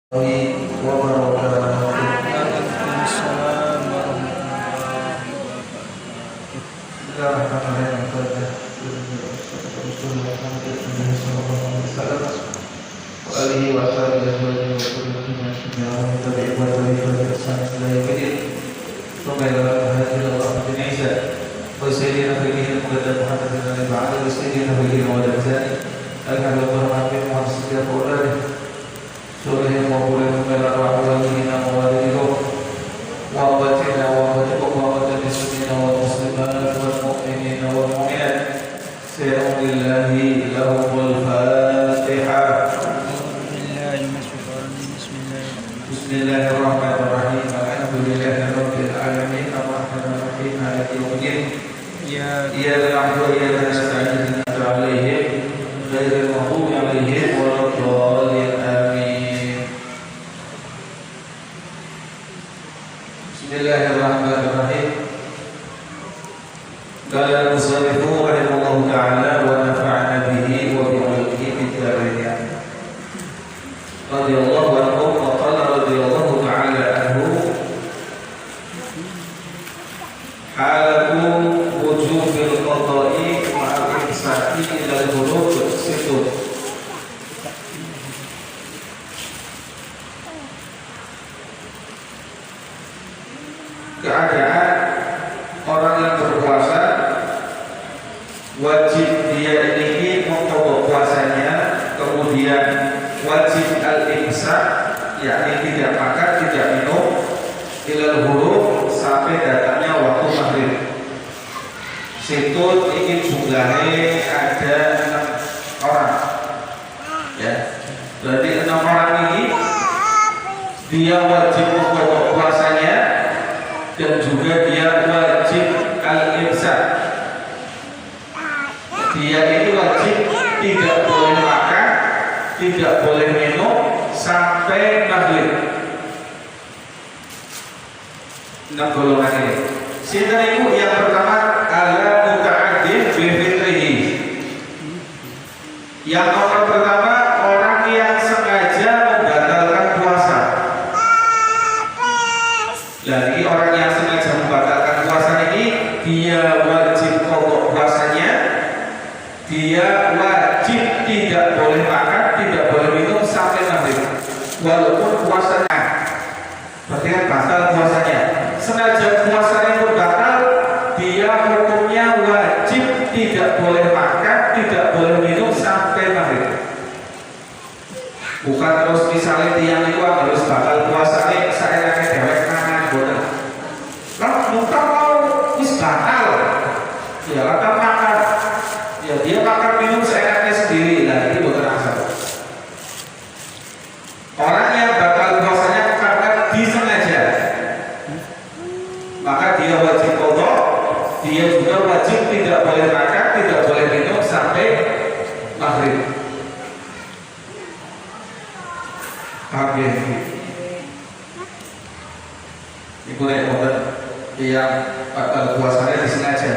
Waalaikumsalam warahmatullahi Bismillahirrahmanirrahim. Alhamdulillahirabbil alamin. Arrahmanirrahim. Maliki yaumiddin. Iyyaka na'budu wa iyyaka nasta'in. Ihdinas siratal mustaqim. Waladdallin. Amin. Bismillahirrahmanirrahim. Qala al-musannifu rahimahullahu ta'ala wa nafa'ana bihi wa bi 'ilmihi fid dharain. Radhiyallahu anhu wa qala radhiyallahu ta'ala anhu halakum wujubil qada'i ma'al ihsani ilal huluk situ. Keadaan orang yang berpuasa wajib dia ini mengqadha puasanya, kemudian wajib al-imsak, yakni tidak makan, tidak minum ilal huruf sampai datangnya waktu maghrib. Situ ini jumlahnya ada 6 orang, ya. Berarti 6 orang ini dia wajib mengqadha puasanya dan juga dia wajib al-imsak. Dia ini wajib tidak boleh makan, tidak boleh minum sampai maghrib. 6 golongan ini. Sinten iku yang pertama ala muta'addid bi fitrihi. Yang nomor pertama orang yang sengaja membatalkan puasa. Jadi orang yang sengaja membatalkan puasa ini dia wajib pokok puasanya. Dia wajib tidak boleh makan, tidak boleh minum sampai maghrib. Walaupun puasanya, berarti kan batal puasanya. Sengaja puasanya pun batal, dia hukumnya wajib tidak boleh makan, tidak boleh minum sampai maghrib. Bukan terus misalnya tiang itu harus batal puasanya, saya kayak dewek mangan boten. Kalau bukan mau wis batal, ya batal makan. Ya dia makan minum seenaknya sendiri, nah ini bukan asal. Orang yang batal puasanya karena disengaja, maka dia wajib qadha, dia juga wajib tidak boleh makan, tidak boleh minum sampai maghrib. Paham ya? Ini boleh bukan yang batal puasanya disengaja.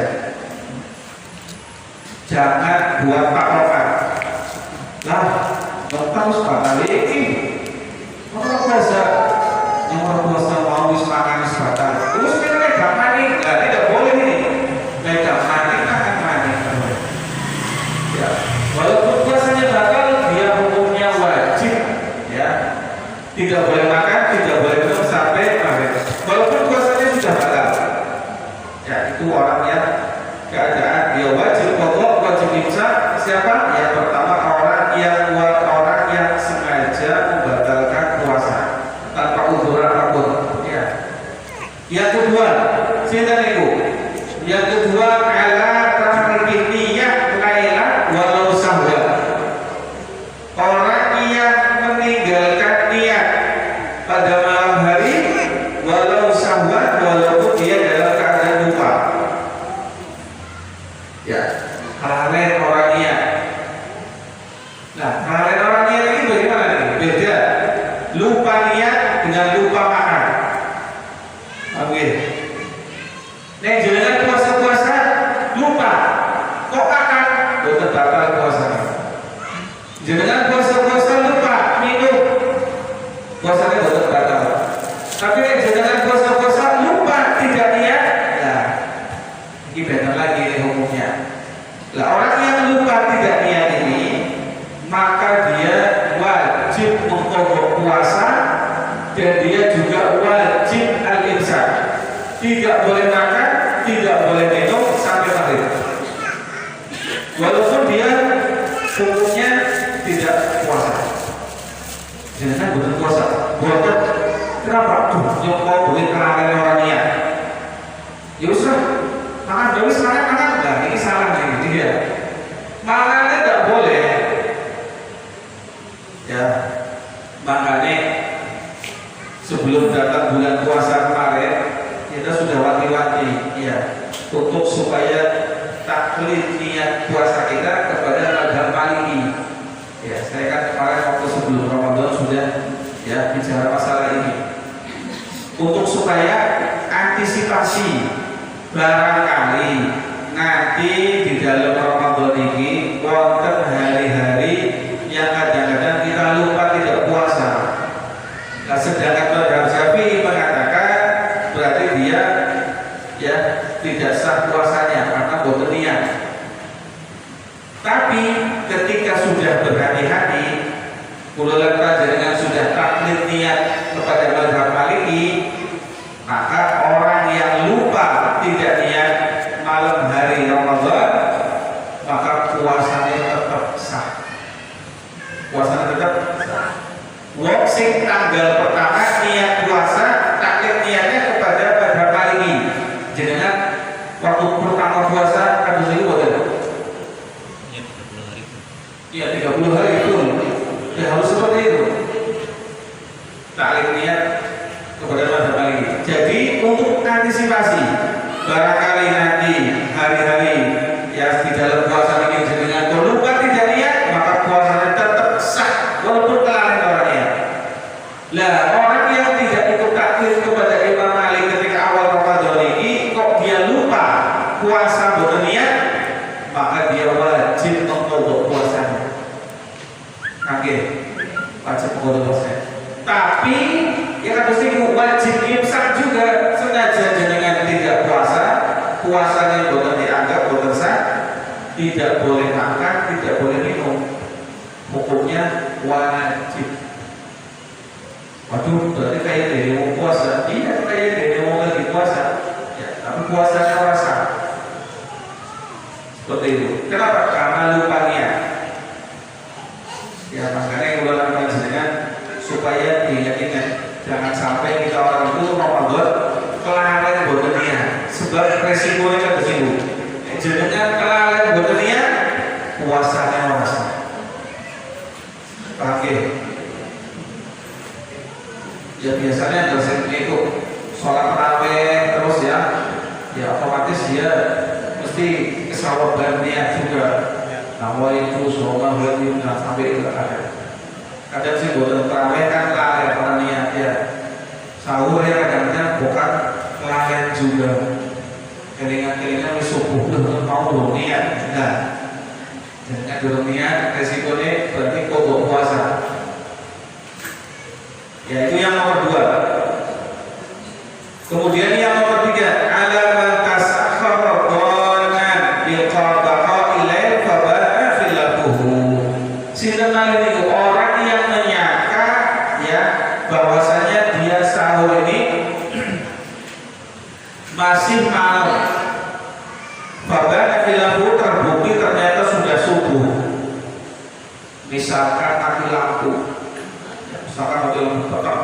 Jangan buat patokan. Lah, harus batal ini. Orang puasa, yang orang puasa mau wis makan wis batal. Terus kita gak mani, lah tidak boleh ini. Gak mani akan mani. Ya, walaupun puasanya batal, dia hukumnya wajib, ya. Tidak boleh makan, tidak boleh minum sampai maghrib. Walaupun puasanya sudah batal. Ya, itu orangnya keadaan dia wajib pokok, wajib imsak. Siapa? Yang pertama orang yang sengaja membatalkan puasa tanpa uzur apapun, ya. Yang kedua, sinten niku? Yang kedua ala tariki niyah lailan walau sahwa. Orang yang meninggalkan niat pada malam hari walau sahwa, walaupun dia dalam keadaan lupa. Ya, lalai orang niat. Nah, lalai orang niat ini bagaimana nih? Beda. Lupa niat dengan lupa makan. Oke. Nek jenengan puasa-puasa lupa, kok makan? Boten batal puasa. Jenengan puasa-puasa lupa minum, puasanya betul batal. Tapi jangan puasa-puasa lupa tidak niat, nah ini benar lagi hukumnya. Lah orang yang lupa tidak niat ini, maka dia wajib mengkodok puasa dan dia juga wajib al-imsak. Tidak boleh makan, tidak boleh minum sampai maghrib. Walaupun dia hukumnya tidak puasa. Jangan bukan puasa, bukan kenapa? Yang mau beli kelalaian orang niat. Ya usah, makan dulu sekarang makan. Nah ini salah nih dia. Makannya tidak boleh. Ya, makanya sebelum datang bulan puasa kemarin kita sudah wanti-wanti, ya, untuk supaya taklid niat puasa kita kepada mazhab Maliki. Ya, saya kan kemarin waktu sebelum Ramadan sudah ya bicara masalah ini. Untuk supaya antisipasi barangkali nanti di dalam Ramadan ini wonten hari-hari yang kadang-kadang kita lupa tidak puasa. Nah, sedangkan mazhab Syafi'i mengatakan berarti dia ya tidak sah puasanya karena boten niat. Tapi ketika sudah berhati-hati, kululan panjenengan sudah taklid niat kepada mazhab Maliki, maka orang yang lupa tidak niat malam hari Ramadan, maka puasanya tetap sah. Puasanya tetap sah. Wong sing tanggal pertama niat puasa, taklid niatnya kepada mazhab Maliki. Jenengan waktu pertama puasa kan dulu boten. Iya 30 hari itu ya harus seperti itu. Taklid niat kepada mazhab Maliki. Jadi untuk antisipasi barangkali nanti hari-hari ya di dalam puasa ini jenengan lupa tidak niat, maka puasanya tetap sah walaupun kelalaian orang niat. Lah orang yang tidak ikut taklid kepada Imam Malik ketika awal Ramadan ini kok dia lupa puasa boten niat, maka dia wajib mengkodok puasanya. Oke, wajib mengkodok puasanya. Tapi yang harus wajib imsak juga. Sengaja jenengan tidak puasa, puasanya boten dianggap boten sah, tidak boleh makan, tidak boleh minum. Hukumnya wajib. Waduh, berarti kayak dari mau puasa. Iya, kayak dari mau lagi puasa. Ya, tapi puasanya rasa. Seperti itu. Kenapa? Karena lupa niat. Ya, makanya ulangan panjenengan supaya diingat-ingat. Jangan sampai kita orang itu Ramadan kelalaian boten niat. Sebab resikonya kan di situ. Jenengan kelalaian boten niat, puasanya rasa. Oke. Ya biasanya dosen itu sholat tarawih terus ya otomatis dia mesti kesawaban niat juga. Nama itu sholat berarti nggak sampai itu ada. Kadang sih buat tarawih kan lalai orang niat ya. Sahur ya kadang-kadang bukan lalai juga. Kelingan-kelingan subuh belum mau belum niat. Nah, jangan belum niat resikonya berarti kodok puasa. Ya itu yang nomor 2. Kemudian yang nomor 3, ala man tasakhkhara dhanan bi qada'a ilail fa ba'a filabuhu. Sinten niku orang yang menyangka ya bahwasanya dia sahur ini masih malam. Fa ba'a filabuhu terbukti ternyata sudah subuh. Misalkan mati lampu. Misalkan hotel bakar,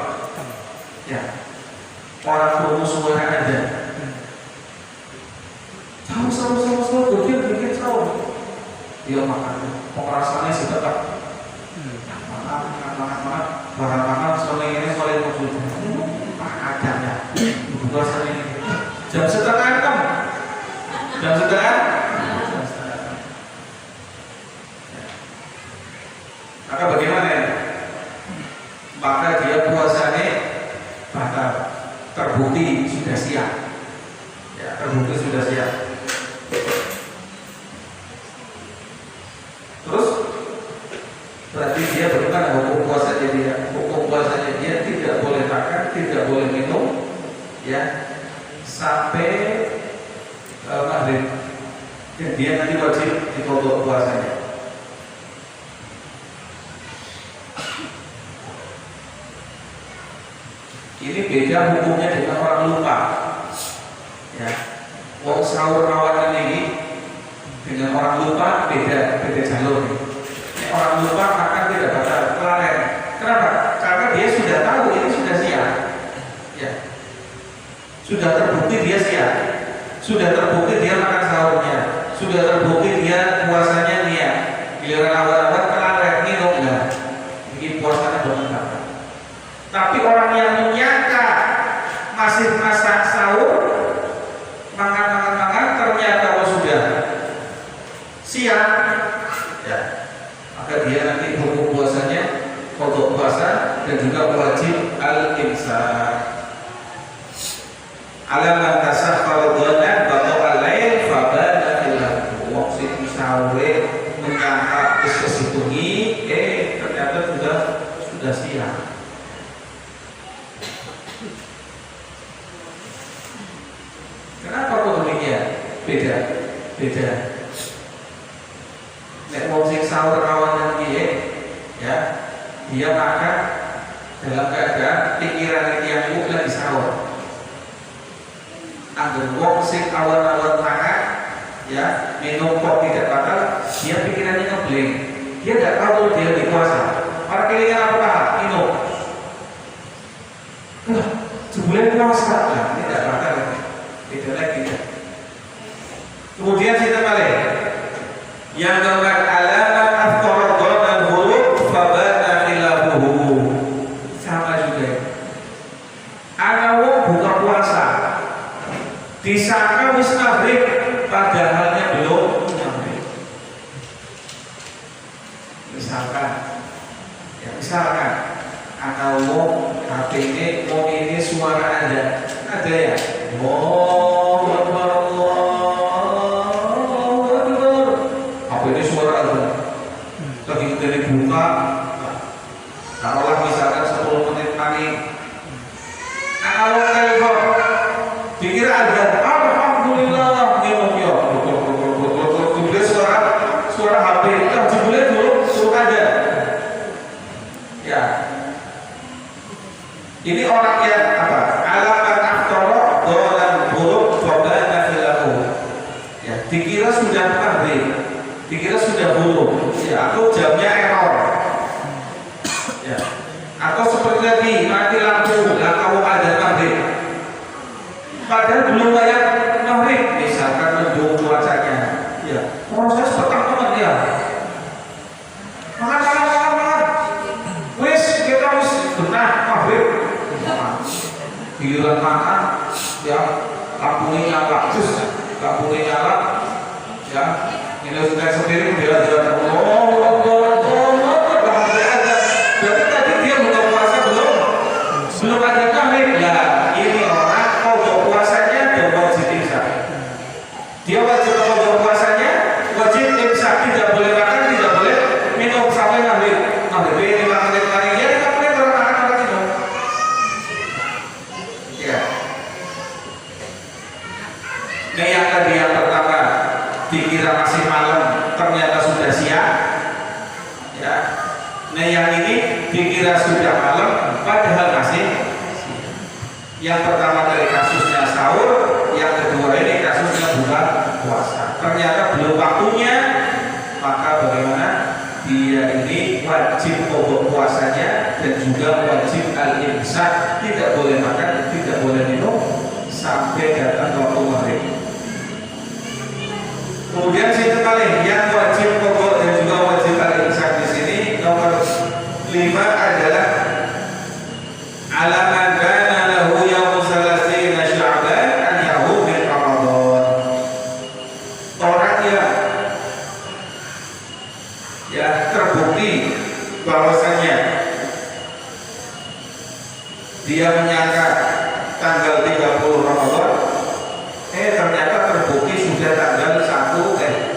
ya orang rumus suara ada. Sahur, bikin sahur. Dia makan, pengerasannya sih tetap. Makan, barang sore ini sore maksud. Adanya, bukan ini. Jam setengah 6, jam setengah. Maka bagaimana ya? Maka dia puasanya batal, terbukti sudah siap. Ya, terbukti sudah siap. Terus berarti dia bagaimana hukum puasanya dia? Hukum puasanya dia ya sampai maghrib. Dan dia nanti wajib dikodok puasanya. Ini beda hukumnya dengan orang lupa. Ya, wong sahur awan ini dengan orang lupa beda jalur. Orang lupa akan tidak bakal kelalen. Kenapa? Karena dia sudah tahu ini sudah siap. Ya, sudah terbukti dia siap. Sudah terbukti dia makan sahurnya. Sudah terbukti dia puasanya niat. Giliran awal-awal kelalen minum lah. Ini puasanya bermanfaat. Tapi orang yang menyangka masih masak sahur, makan ternyata sudah siap, ya, maka dia nanti hukum puasanya qada puasa dan juga wajib al-imsak. Alaman tasakhkhara dhanan batal al-lail fabana fil wong sing sahur menyangka kesetungi ternyata sudah siap. Kenapa kok demikian? Beda. Nek wong sing sahur awan iki ya, dia makan dalam keadaan pikiran yang ibu lagi sahur. Angger wong sing awan-awan makan ya, minum kok tidak batal, dia pikirannya ngeblank. Dia tidak tahu dia lagi puasa. Orang kelingan apa? Minum. Sebulan puasa lah, ini tidak batal. Beda lagi. Kemudian kita balik. Yang keempat, alamat afqaradha dan huruf fabana khilafuhu. Sama juga. Ana wong buka puasa. Disangka wis maghrib padahalnya belum maghrib. Misalkan ana wong HP ini suara ada ya. Allahu Akbar, Allahu Akbar. Apa ini suara ada? Lagi dari buka. Taruhlah misalkan 10 menit panik. Kalau telepon, pikir ada. Alhamdulillah, ya. Kemudian suara HP. Jebule dulu suruh aja. Ya. Ini orang yang apa? Alamat aftara dolan buruk fabana khilafu. Ya, dikira sudah maghrib, dikira sudah buruk, ya, atau jamnya error. Ya. Atau seperti tadi mati lampu, tahu ada maghrib. Padahal belum bayar maghrib, misalkan mendung cuacanya. Ya, proses pertama dia. Makan. Wis kita wis benah maghrib. Giliran makan, ya, lampunya nyala, ya, ini sudah sendiri jalan-jalan. Berarti tadi dia buka puasa belum ada maghrib. Nah, ini orang qada puasanya dan wajib imsak. Dia wajib qada puasanya, wajib imsak, tidak boleh makan, tidak boleh minum sampai maghrib. Maghrib ini 5 menit lagi, ya 5 menit orang makan orang minum. Ya. Nah, yang tadi yang pertama dikira masih malam, ternyata sudah siang. Ya. Nah, yang ini dikira sudah malam, padahal masih siang. Yang pertama dari kasusnya sahur, yang kedua ini kasusnya buka puasa. Ternyata belum waktunya, maka bagaimana? Dia ini wajib pokok puasanya dan juga wajib al-imsak, tidak boleh makan, tidak boleh minum sampai datang waktu maghrib. Kemudian saya kembali yang wajib pokok dan juga wajib al-imsak di sini nomor 5 adalah alaman kana lahu yaum salasina sya'ban an yahu min Ramadan. Orang yang terbukti bahwasanya dia menyangka tanggal 30 Ramadan, ternyata terbukti sudah tanggal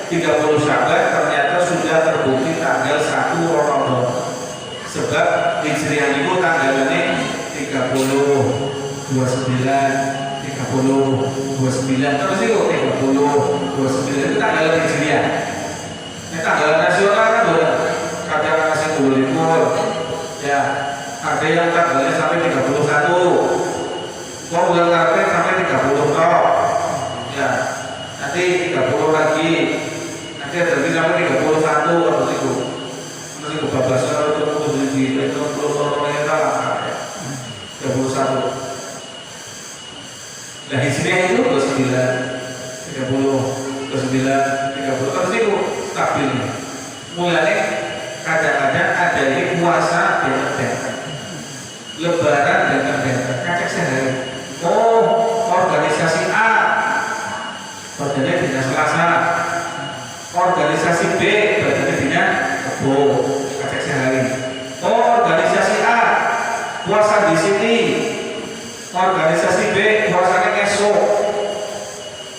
30 Sya'ban, ternyata sudah terbukti tanggal 1 Ramadan. Sebab Hijriah itu tanggalnya 30. 29 terus itu 30 29 itu tanggal hijriah. Ini tanggal nasional kan udah kadang kasih 25 ya, ada yang tanggalnya sampai 31, mau bulan Maret sampai 30 toh ya, nanti 30 lagi, nanti ada lagi sampai 31 atau itu nanti kebabasan itu di 30 tahun ya 31. Nah hijriah itu 29, 30, 29, 30 terus itu stabil. Mulanya kadang-kadang ada ini puasa dengan benteng, lebaran dengan benteng, kacek sehari. Oh, organisasi A badannya dina Selasa, organisasi B badannya dina Rebo, kacek sehari. Oh, organisasi A puasa di sini, organisasi B puasanya esok.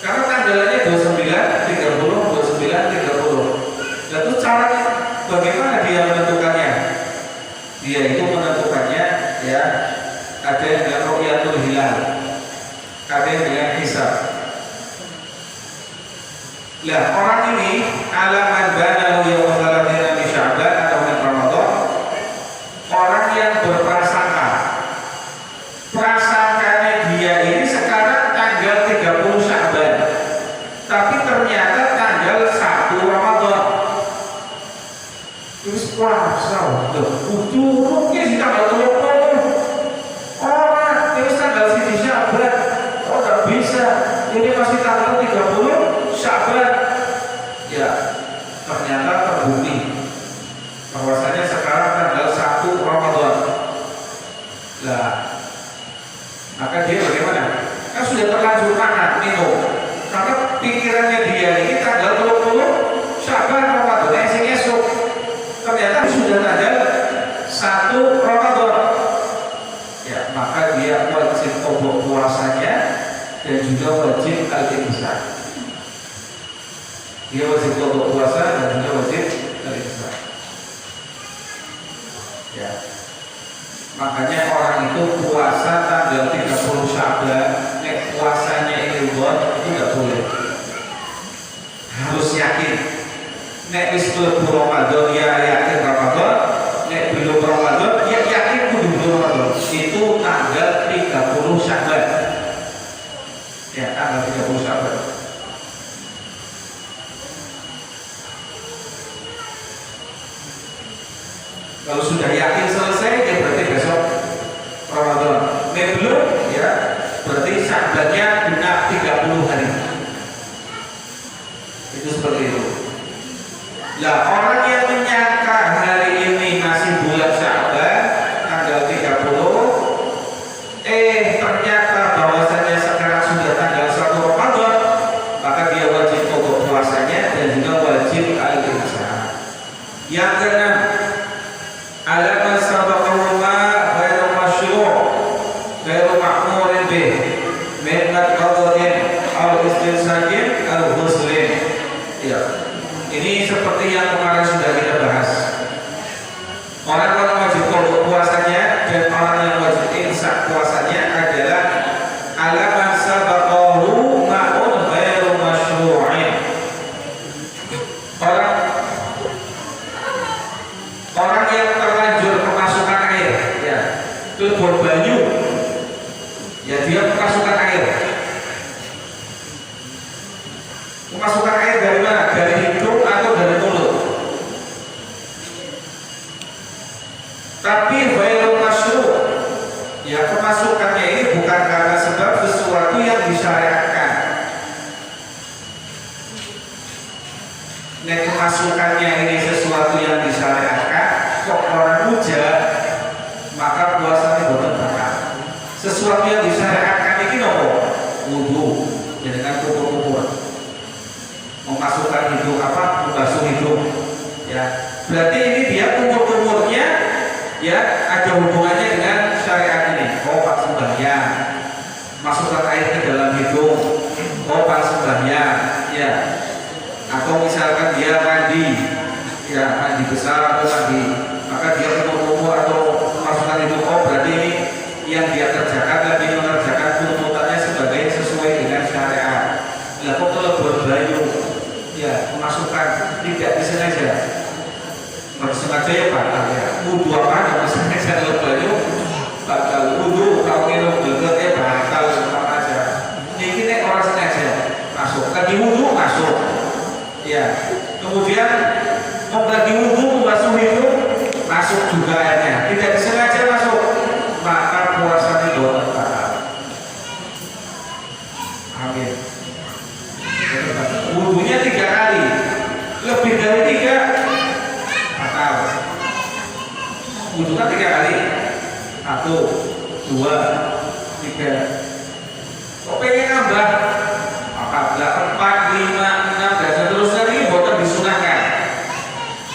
Karena tanggalannya 29, 30, 29, 30. Lalu caranya bagaimana dia menentukannya? Dia itu menentukannya ya, ada yang dengan ru'yatul hilal, ada yang dengan hisab. Lah orang ini alaman bana yawma salatina min Sya'ban atau min Ramadan, orang yang berprasangka. Prasangkanya dia ini sekarang tanggal 30 Sya'ban, tapi ternyata tanggal 1 Ramadan. Terus puasa, kudu mungkin di tanggal 30. Orang terus tanggal 1 Sya'ban, oh tidak bisa. Ini masih tanggal 30 Sya'ban. Ya, ternyata terbukti bahwasanya sekarang tanggal 1 Ramadan. Lah, maka dia bagaimana? Kan sudah terlanjur makan, minum. Karena pikirannya dia ini tanggal 30 Sya'ban Ramadan esok. Ternyata sudah tanggal 1 Ramadan. Ya, maka dia wajib qada puasanya dan juga wajib al-imsak. Dia wajib qada puasa dan juga wajib al-imsak. Ya. Makanya orang itu puasa tanggal 30 Sya'ban, puasanya ini itu tidak boleh. Harus yakin. Nek wis mlebu Ramadan ya yakin Ramadan, nek belum Ramadan ya yakin kudu Ramadan. Itu tanggal 30 Sya'ban. Ya, tanggal 30 Sya'ban. Kalau sudah yakin selesai ya berarti besok Ramadan. Nek belum ya berarti Sya'bannya genap 30 hari. Itu seperti itu. Lah orang yang menyangka hari ini masih bulan Sya'ban tanggal 30, ternyata bahwasanya sekarang sudah tanggal 1 Ramadan, maka dia wajib qada puasanya dan juga wajib al-imsak. Yang keenam, alaman sabaqahu ma ghairu masyru' ghairu ma'murin bih min qada'in aw istinsakin aw ghuslin. Ya. Ini seperti yang kemarin sudah kita bahas. Orang-orang wajib qada puasanya dan orang yang wajib imsak puasanya adalah alaman sabaqahu ma'un ghairu masyru'in. Orang yang terlanjur kemasukan air, ya, telpon banyu, ya dia kemasukan air. Kemasukan air dari mana? Dari hidung atau dari mulut? Tapi ghairu masyru', ya kemasukannya ini bukan karena sebab sesuatu yang disyariatkan. Nek kemasukannya ini sesuatu yang disyariatkan, kok orang muja, maka puasanya boten batal. Sesuatu yang disyariatkan ini nopo? Wudu, ya dengan kubur-kubur. Memasukkan hidung apa? Membasuh hidung. Ya, berarti ini dia umur-umurnya ya ada hubungannya dengan syariat ini. Oh, pas sembahyang, masukkan air ke dalam hidung. Oh, pas sembahyang, ya. Atau misalkan dia mandi, ya mandi besar atau mandi, maka dia umur-umur atau memasukkan hidung. Oh, berarti ini yang dia kerjakan lagi mengerjakan 2, 3. Kok pengen nambah? Apabila 4, 5, 6 dan seterusnya ini boten disunahkan.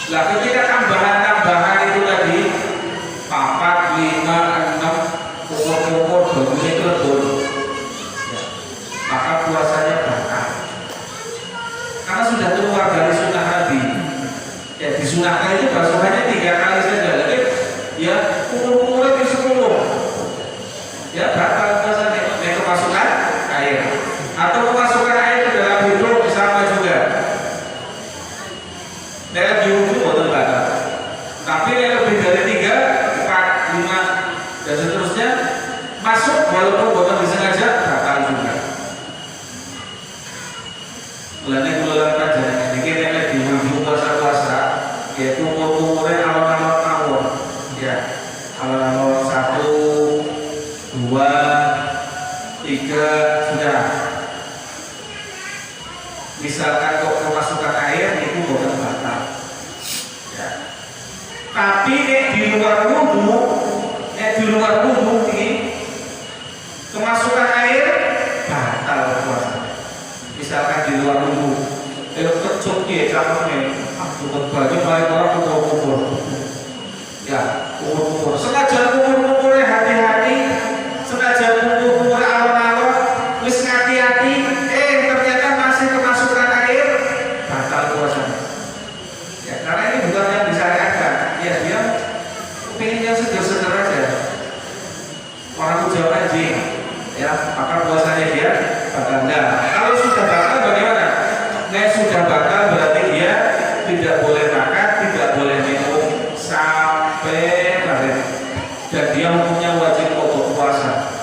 Lah ketika tambahan-tambahan itu tadi 4, 5, 6 ukur-ukur bagusnya itu lebur, ya, maka puasanya batal. Karena sudah keluar dari sunnah Nabi. Ya disunahkan itu basuhannya 3 kali saja. Jadi ya ukur-ukurnya di 10. Ya batal puasanya. Ini kemasukan air atau kemasukan air ke dalam hidung sama juga. Dalam diwudu boten batal. Tapi yang lebih dari 3, 4, 5 dan seterusnya masuk walaupun boten disengaja batal juga. Mulane kula lan panjenengan iki nek diwudu puasa-puasa yaitu umur-umure alon-alon mawon. Ya, alon-alon 1, 2, 3 sudah. Misalkan kok kemasukan air itu boten batal. Ya. Tapi di luar wudu ini kemasukan air batal puasa. Misalkan di luar wudu, kecut ya cangkemnya, tutup baju paling orang kubur. Ya, kubur. Sengaja kubur-kuburnya hati-hati, sengaja kubur alon-alon, wis hati-hati, ternyata masih kemasukan air, batal puasanya. Ya, karena ini bukan yang disyariatkan. Ya, dia pengen yang seger-seger aja. Orang jauh anjing, ya, maka puasanya dia batal. Nah, kalau sudah batal bagaimana? Nah, sudah batal berarti dia tidak boleh makan, tidak boleh minum sampai lahir. Dan dia hukumnya wajib untuk puasa.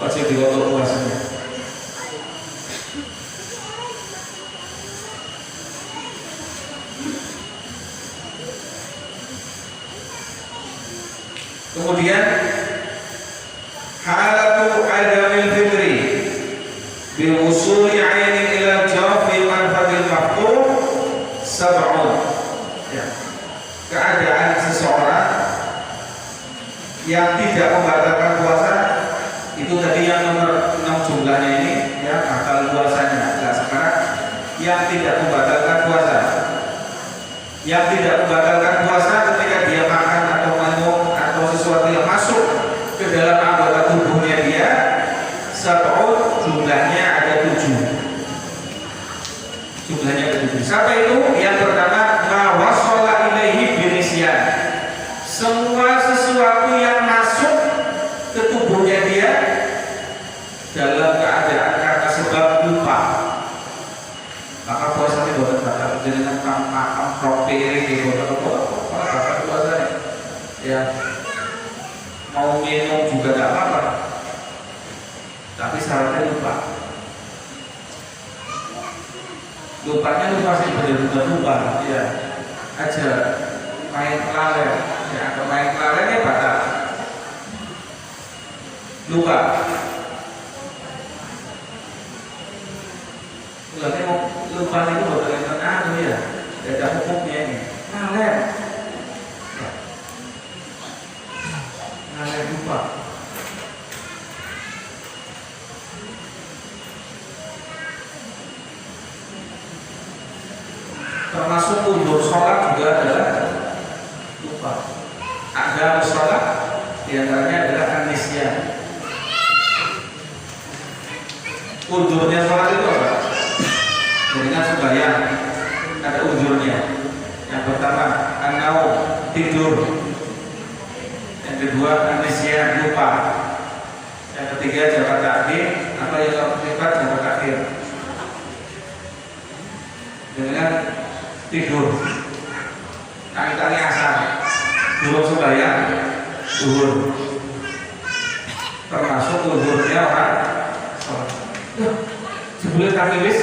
Wajib dikotok puasanya. Kemudian halatu adamil fitri bil wusuli ainin ila jawfi manfatil maftur sab'un. Ya. Keadaan seseorang yang tidak membatalkan puasa itu tadi yang nomor 6 jumlahnya ini ya batal puasanya. Nah, sekarang yang tidak membatalkan puasa. Yang tidak membatalkan puasa ketika dia makan atau minum atau sesuatu yang masuk ke dalam anggota tubuhnya dia sab'un, jumlahnya ada 7. Jumlahnya ada 7. Siapa itu? Yang pertama ma wasala ilaihi binisyan. Semua sesuatu yang masuk ke tubuhnya dia dalam keadaan karena sebab lupa, maka puasanya boten batal. Dengan makan protein di boten batal puasanya. Ya, mau minum juga tidak apa-apa, tapi syaratnya lupa. Lupanya lupa sih benar-benar lupa. Ya, aja main kelalen. Ya, atau main kelarenya batal. Lupa. Ulangnya mau lupa itu betul betul ya. Ada hukumnya ini. Ngalen. Ya. Ngalen lupa. Termasuk undur sholat juga adalah lupa. Ada sholat diantaranya adalah anisya. Undurnya sholat itu apa? Dengan sembahyang ada undurnya. Yang pertama an-naum, tidur. Yang kedua anisya, lupa. Yang ketiga jabat takdim atau yang keempat jabat akhir. Dengan tidur. Kali-kali asar. Belum sembahyang zuhur. Termasuk zuhurnya orang sholat. Sebelum takiwis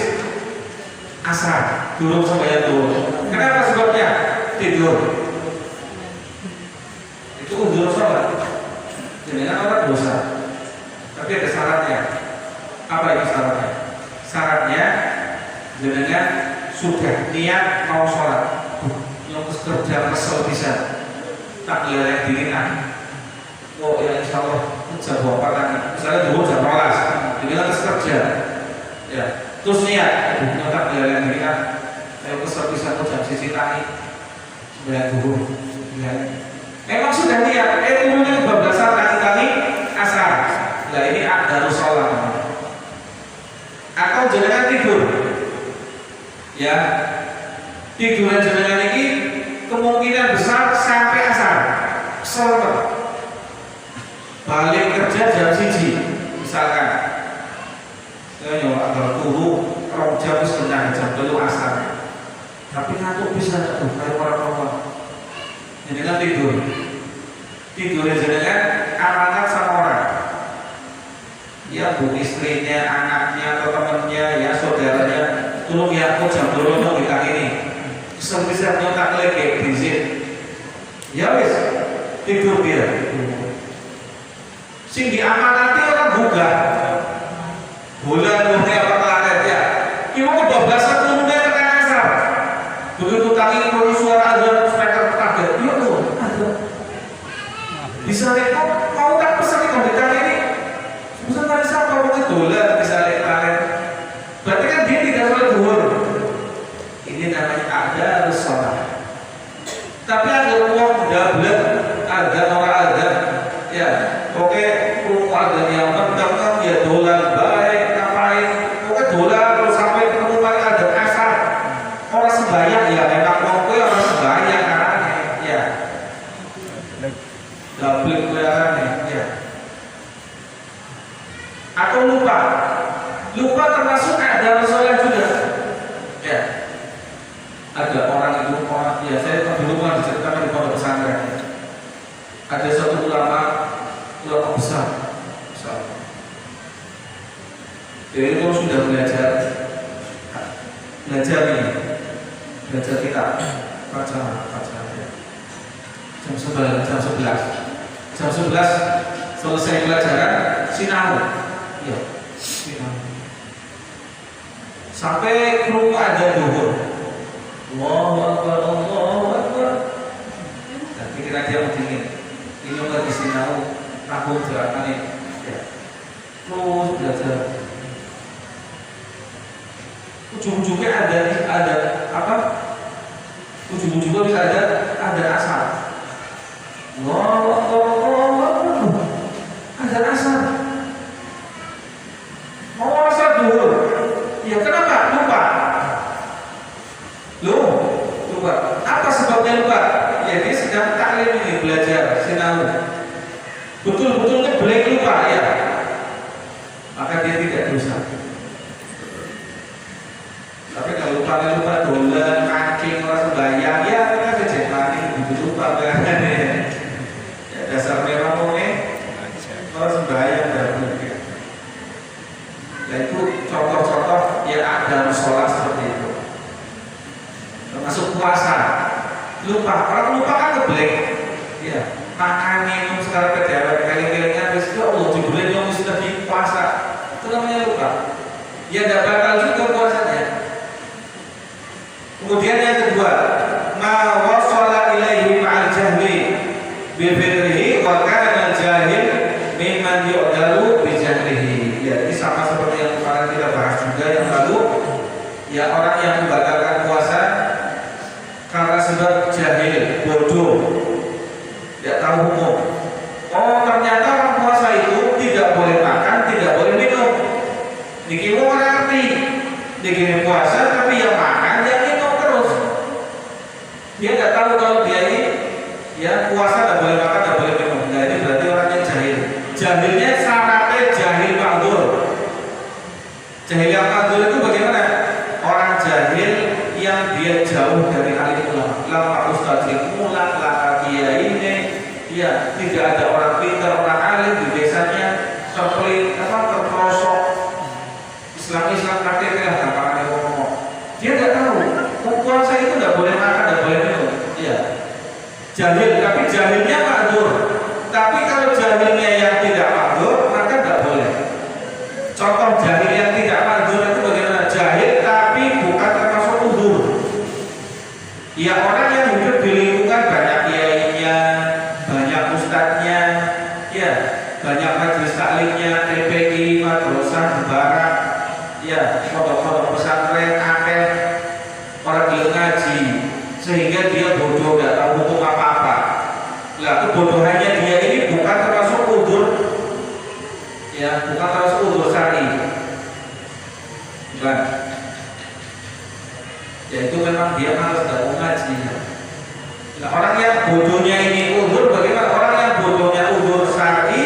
asar, belum sembahyang zuhur. Kenapa sebabnya? Tidur. Itu uzur sholat. Jangan orang dosa. Tapi ada syaratnya. Apa itu syaratnya? Syaratnya dengan sudah niat mau sholat, yang kerja kesel bisa tak lihat diri oh ya insya Allah jam 4 lagi, misalnya dulu jam 12, ini harus kerja, ya. Terus niat, nyotak jalan ini kan, saya kesel bisa jam sisi tani, 9 dulu, memang sudah niat, turunnya 12 tani asar, nah ini ada sholat, atau jenengan tidur, ya, tiduran jenengan ini kemungkinan besar sampai asar, sholat. Balik kerja jam 1 misalkan saya nyoba berturu rong jam setengah jam dulu asar tapi ngantuk bisa tuh kayak orang jadi kan tidur jenengan amanat sama orang ya bu istrinya, anaknya, atau temannya, ya saudaranya tolong ya aku jam dulu mau kita ini bisa nyotak lagi izin ya wis tidur dia sing diamanati orang buka bulan dunia apa kelaret ya cuma kebablasan umumnya tekan asar begitu tangi perlu suara azan speaker kaget iya tuh ada bisa lihat mau tak pesan itu di tangi ini pesan dari siapa mau itu bulan bisa lihat kelaret berarti kan dia tidak boleh duhur ini namanya ada harus sholat tapi ada uang double ada orang ada ya oke ada yang mendengar ya dolar baik ngapain oke dolar terus sampai ketemu paling ada asar orang sembahyang ya memang mau orang sembahyang karena ya double kelihatannya ya atau lupa termasuk ada masalah juga ya ada orang itu orang ya saya dulu pernah diceritakan di pondok pesantren ada satu ulama besar jadi kalau sudah belajar ini belajar kita baca ya. jam 11 selesai pelajaran sinau ya sinau sampai kerumu ada duhur Allahu Akbar dan pikiran dia dingin ini lagi sinau tahun gerakan ini ya. Terus belajar ujung-ujungnya ada apa ujung-ujungnya bisa ada asal ada asal mau asal dulu ya kenapa lupa apa sebabnya lupa ya dia sedang taklim ini belajar sinau betul-betul boleh lupa ya maka dia tidak dosa tapi kalau lupa dolan kancing orang sembahyang ya kita kejadian ini lupa kan ya dasar memang orang sembahyang dan ya itu contoh-contoh yang ada sholat seperti itu termasuk puasa orang lupa kan keblek ya makan minum sekarang kejadian kali-kalinya habis itu Allah dibulan yang mesti lagi puasa itu namanya lupa ya tidak bakal juga puasanya kemudian yang kedua ma wasala ilaihi ma'al jahli bi fitrihi wa kana jahil mimman yu'dalu bi jahlihi ya ini sama seperti yang kemarin kita bahas juga yang lalu ya orang yang membatalkan puasa karena sebab jahil bodoh tidak tahu hukum. Oh ternyata orang puasa itu tidak boleh makan, tidak boleh minum. Niki mau ngerti, niki puasa tapi yang makan, yang minum terus. Dia tidak tahu kalau dia ini ya puasa tidak boleh makan, tidak boleh minum. Nah ini berarti orangnya jahil. Jahilnya syaratnya jahil ma'dzur. Jahil yang ma'dzur itu bagaimana? Orang jahil yang dia jauh dari alim ulama. Lama ustadznya mulang, lama kiai ini. Ya, tidak ada orang pintar, orang alim di desanya terperosok Islam prakteknya gampang ngomong. Dia tidak tahu. Puasa itu tidak boleh makan, tidak boleh minum. Ya, jahil, tapi jahilnya ma'dzur. Tapi kalau jahilnya yang tidak ma'dzur, maka tidak boleh. Contoh jahil yang tidak ma'dzur itu bagaimana? Jahil tapi bukan termasuk uzur. Ya orang yang hidup di lingkungan banyak kiainya, banyak ustadznya, ya ya banyak majelis taklimnya, TPI, madrasah, barak, ya pondok-pondok pesantren, akeh orang dia ngaji sehingga dia bodoh, nggak tahu hukum apa-apa. Nah, kebodohannya dia ini bukan termasuk udzur, ya bukan termasuk udzur syar'i, bukan. Yaitu memang dia malas nggak mau ngaji. Nah, orang yang bodohnya ini udzur, bagaimana orang yang bodohnya udzur syar'i?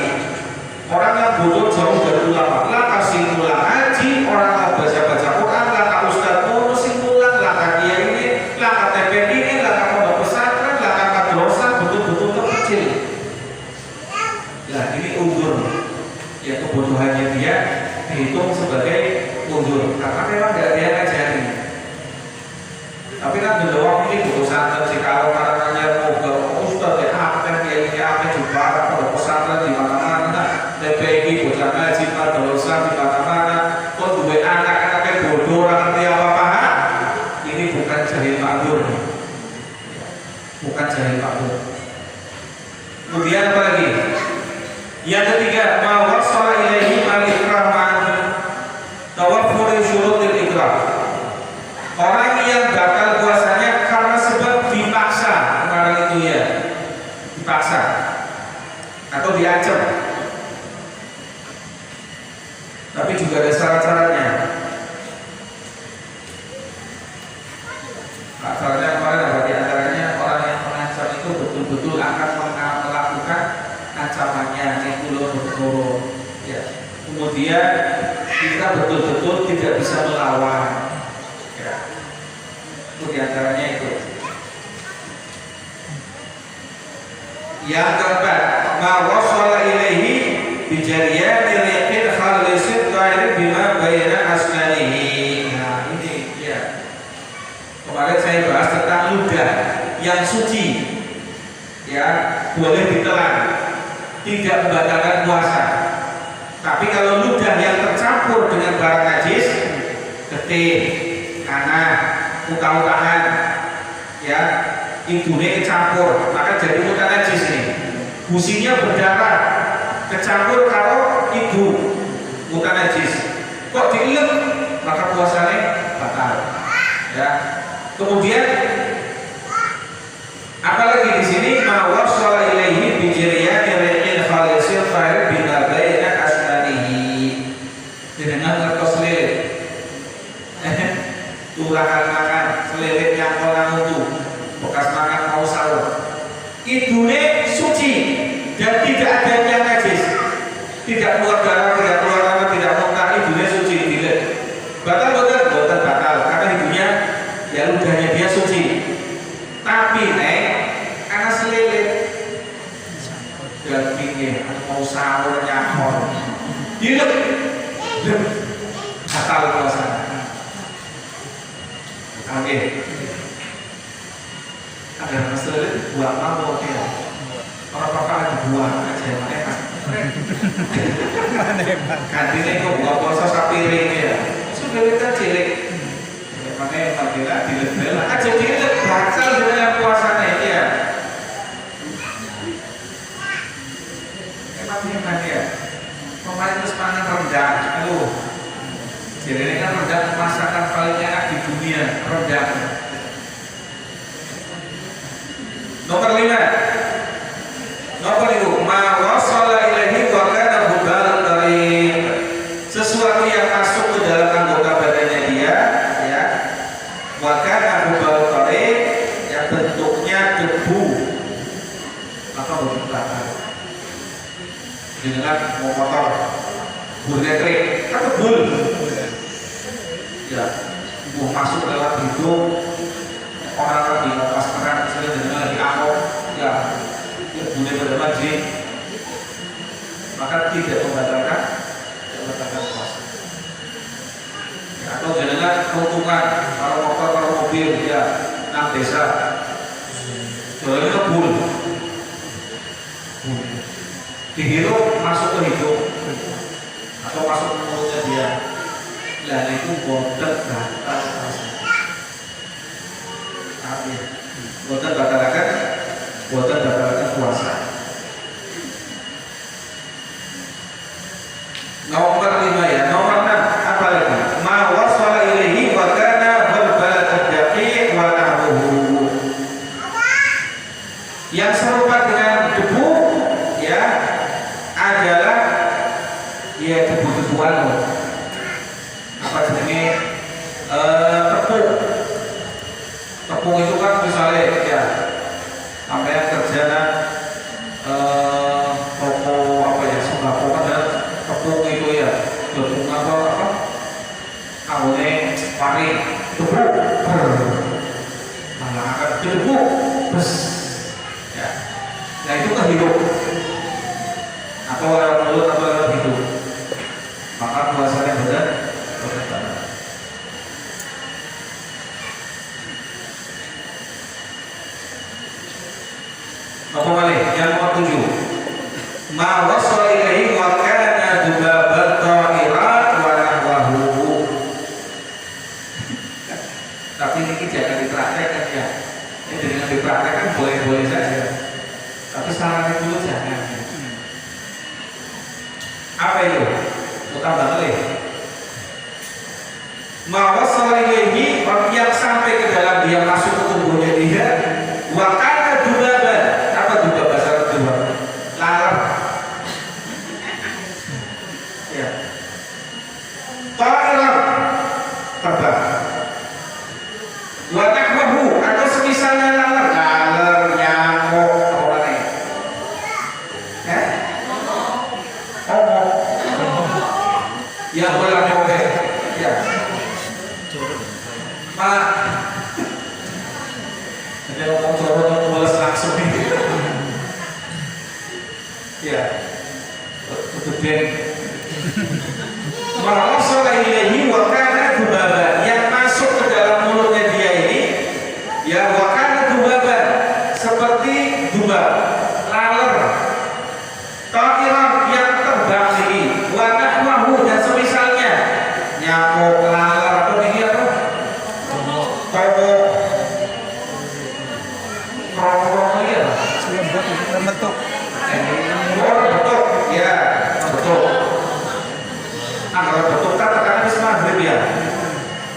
Orang yang bodoh jauh dari ulama, lah kasih pulang haji, orang yang baca-baca Quran, lah kak ustaz ngurus pulang, lah kak dia ini, lah kak TPI ini, lah kak pondok pesantren, lah kak madrasah, betul-betul kecil. Nah ini udzur, ya kebodohannya dia dihitung sebagai udzur, karena memang tidak dia ngajari. Tapi kan di doang ini butuh santan sih, kalau karangannya mau ke ustaz ya apa dia ini apa juga pondok pesantren di mana-mana. TPI bocah ngaji madrasah di mana-mana, kok dua anak-anak bodoh orang ngerti apa-apa. Ini bukan jahil makdur, bukan jahil makdur. Kemudian apa lagi? Yang ketiga, ma wasala ilaihi al-ikram an tawaffur syurutil ikram. Orang yang batal puasanya karena sebab dipaksa, kemarin itu ya, dipaksa atau diancam. Tapi juga ada syarat-syaratnya. Nah, syaratnya kemarin ada di antaranya orang yang mengancam itu betul-betul akan melakukan ancamannya itu loh betul. Ya. Kemudian kita betul-betul tidak bisa melawan. Ya. Itu di antaranya itu. Yang keempat, ma wasala ilaihi bijariyah riqin khalisin ta'rif bima baina asnanihi. Nah, ini ya. Kemarin saya bahas tentang ludah yang suci. Ya, boleh ditelan. Tidak membatalkan puasa. Tapi kalau ludah yang tercampur dengan barang najis, getih, tanah, muka-mukaan, ya, hidungnya kecampur, maka jadi muka najis ini. Businya berdarah, kecampur kalau ibu muka najis, kok dielek maka puasanya batal. Ya. Kemudian apalagi di sini ma wasala ilaihi bi jiriyati riqin khalisin fa'il bima baina asnanihi. Dengan kertas lilit. Tulakan makan selilit yang orang itu bekas makan mau sahur. Ibune suci dan tidak ada yang najis, tidak keluar darah, tidak keluar apa, tidak muntah, ibunya suci, tidak batal, karena ibunya ya ludahnya dia suci. Tapi karena selilit dagingnya mau sahur nyakor, tidak batal puasa. Oke, ada selilit buang mau ya. Orang-orang lagi buang aja mereka. Gantinya kok buang puasa sapiring ya. Sudah kita cilik. Makanya Fadilah dilebel aja cilik batal dengan puasanya ya. Emang ya. Kemarin terus panen rendang. Aduh. Jadi ini kan rendang masakan paling enak di dunia, rendang. Nomor 5. Nomor itu ma wasala ilaihi wa kana hubalan dari sesuatu yang masuk ke dalam anggota badannya dia, ya. Wa kana hubal dari yang bentuknya debu, maka batal. Dengan mau motor, bul elektrik, kan bul, ya, mau masuk lewat hidung, orang lagi lepas peran, misalnya dengan lagi angkot, ya. Boleh berwajib, maka tidak membatalkan puasa. Ya, atau jangan keuntungan kalau motor, kalau mobil, ya, nang desa, jalannya kebun, dihirup masuk ke hidung, atau masuk ke mulutnya dia, dan itu boten batal puasa. Boten batalkan puasa. ya debu-debuan apa jenenge tepung. Tepung itu kan misalnya ya sampai yang kerja toko apa ya sembako kan ada tepung itu ya tepung apa awalnya pari debu malah akan debu bes ya. Nah itu kan hidup atau lewat mulut atau lewat hidup, maka puasanya benar. Apa balik? Yang ke-7 ma wasala ilaihi wa kana dubabat ta'irat wa nahwahu. Tapi ini jangan dipraktekkan ya. Ini dengan dipraktekkan boleh-boleh saja. Tapi sarannya dulu jangan. Apa itu? Tambah kali. Ma wasala ilaihi yang sampai ke dalam dia masuk ke tubuhnya dia wa kana dubaban. Lalat ya ta'iran terbang wa nahwahu atau semisalnya lalat nyamuk apa nih ya boleh ya Pak ada ngomong corot yang mules langsung ya, kemudian malah soleh ilahi wakana dubaba yang masuk ke dalam mulutnya dia ini, ya wakana dubaba seperti dubab, laler, ta'iran yang terbang ini, wanahwahu dan semisalnya nyamuk, laler, apa ini apa? Kromo ya, bentuk. Betul, ya betul. Kalau betul katakan bisa maghrib ya,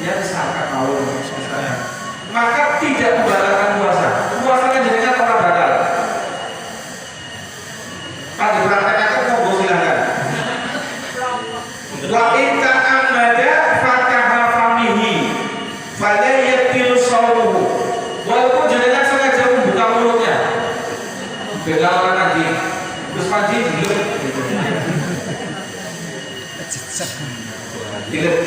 ya misalkan mau misalnya, maka tidak membatalkan puasa. Puasanya jadinya orang batal. Pada prakteknya itu mau silakan. Wa inta amada fataha famihi, fala yatil sawmuhu. Walaupun jadinya sengaja membuka mulutnya, beda orang nanti. Terus mandi dulu dilihat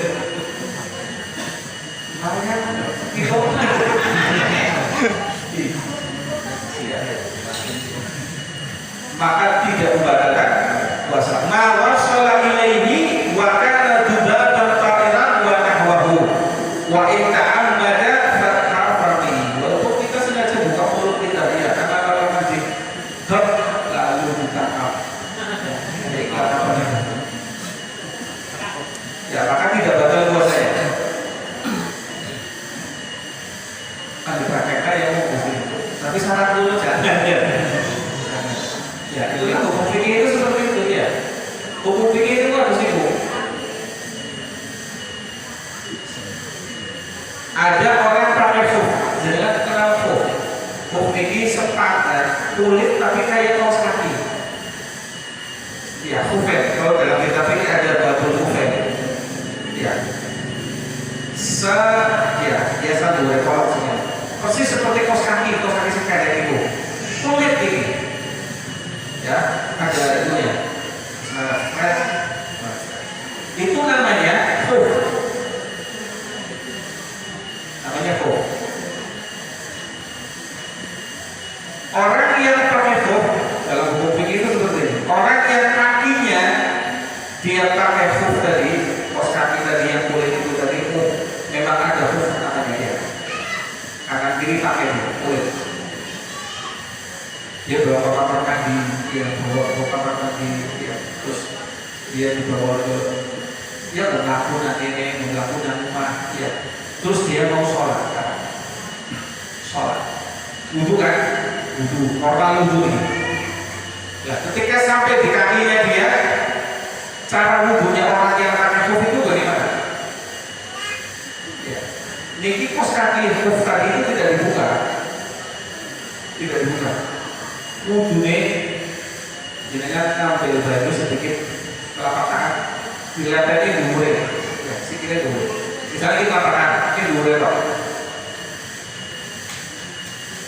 maka tidak membatalkan puasa. Ma wasala ilaihi wa kana dubaban ta'iran wa nahwahu wa in ta'ammada fathafabi. Walaupun kita sengaja buka mulut kita ya karena kalau mandi lalu buka ya maka tidak batal puasanya. Kan dipraktekkan ya mau tapi syarat dulu jangan ya. Ya itu hukum fikih itu seperti itu ya. Hukum fikih itu harus itu. Ada orang pakai khuf, jangan kenal khuf. Khuf fikih sepakat kulit tapi kayak kaos kaki. Ya khufen. Kalau dalam kitab ini ada babul khufen. Ya, biasa dua ekor semua. Persis seperti kaos kaki kayak itu. Kulit ini, ya, ada itunya. Itu namanya khuf. Namanya khuf. Orang yang pakai khuf dalam hukum fikih itu seperti ini. Orang yang kakinya dia pakai khuf tadi. Kaki tadi yang kulit itu tadi memang ada khuf namanya ya. Kanan kiri pakai kulit. Dia bawa kamar mandi, dia bawa kamar mandi, ya. Terus dia dibawa ke, ya berlaku nanti berlaku dan rumah, ya. Terus dia mau sholat, kan? Sholat, wudhu kan? Wudhu, normal wudhu ini. Nah, ketika sampai di kakinya dia, cara wudhunya orang yang pakai khuf itu bagaimana? Ya. Niki kos kaki khuf tadi itu tidak dibuka. Wudhunya jenengan ngambil baju sedikit telapak tangan dilatih dulu ya, sikilnya dulu. Misalnya kita lapangan, ini dulu kok.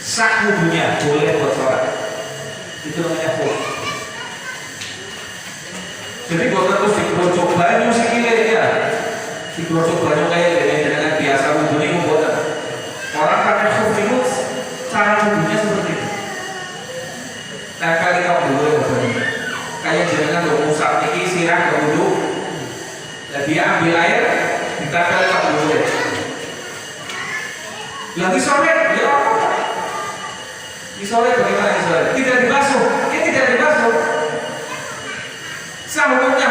Sak wudhunya boleh buat sholat. Itu namanya khuf. Jadi buat terus dikerocok banyu sikilnya ya, dikerocok banyu kayak dengan biasa wudhu ini buat orang pakai khuf itu cara wudhunya seperti itu. Tempel kita dulu ya banyu. Kayak jangan ngusap niki sirah ke wudhu. Dan dia ambil air, ditempel ke wudhu. Lagi sore, ya disoleh bagaimana disoleh? Tidak dibasuh, ini tidak dibasuh. Sah hukumnya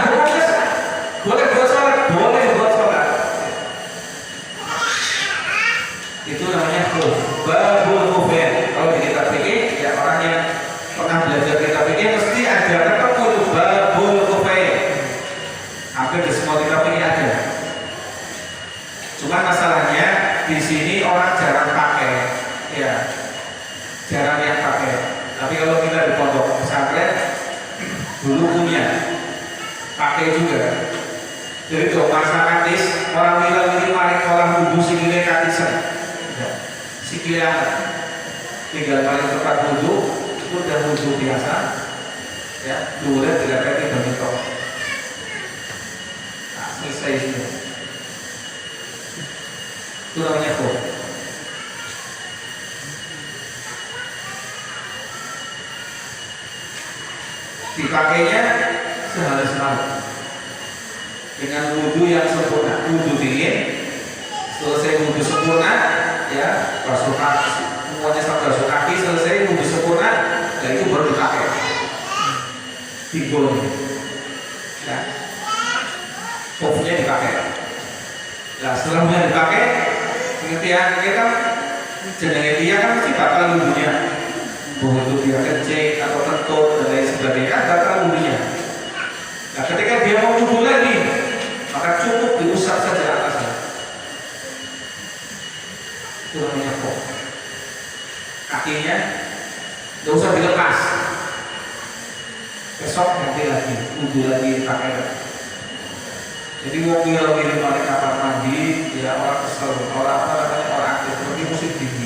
boleh buat sholat, boleh buat sholat. Itu namanya khuf, babul khufin. Kalau di kitab fikih, ya orang yang pernah belajar kitab fikih mesti ada ketemu itu babul khufin. Hampir di semua kitab fikih ada. Cuma masalahnya di sini orang jarang pakai, ya. Jarang yang pakai. Tapi kalau kita di pondok pesantren dulu punya, pakai juga. Jadi kalau masakan dis orang bilang ini mari kolam wudhu sikile katisan, sikile tinggal paling tempat wudhu itu udah wudhu biasa, ya dulu tidak pakai bentuk. Nah, selesai itu. Itu namanya khuf. Dipakainya sehari semalam dengan wudhu yang sempurna, wudhu dingin, selesai wudhu sempurna, ya basuh kaki, semuanya sampai basuh kaki, selesai wudhu sempurna, dan itu baru dipakai, digol, ya, khufnya dipakai. Nah setelahnya dipakai, pengertian kita, jenenge dia kan mesti bakal wudhunya. Begitu dia kencing atau kentut dan lain sebagainya batal wudhunya. Nah ketika dia mau wudhu lagi, maka cukup diusap saja atasnya. Itu namanya khuf. Kakinya tidak usah dilepas. Besok ganti lagi, wudhu lagi pakai. Jadi mau ngirim balik kamar mandi, ya orang kesel, orang apa namanya orang aktif, seperti musim dingin.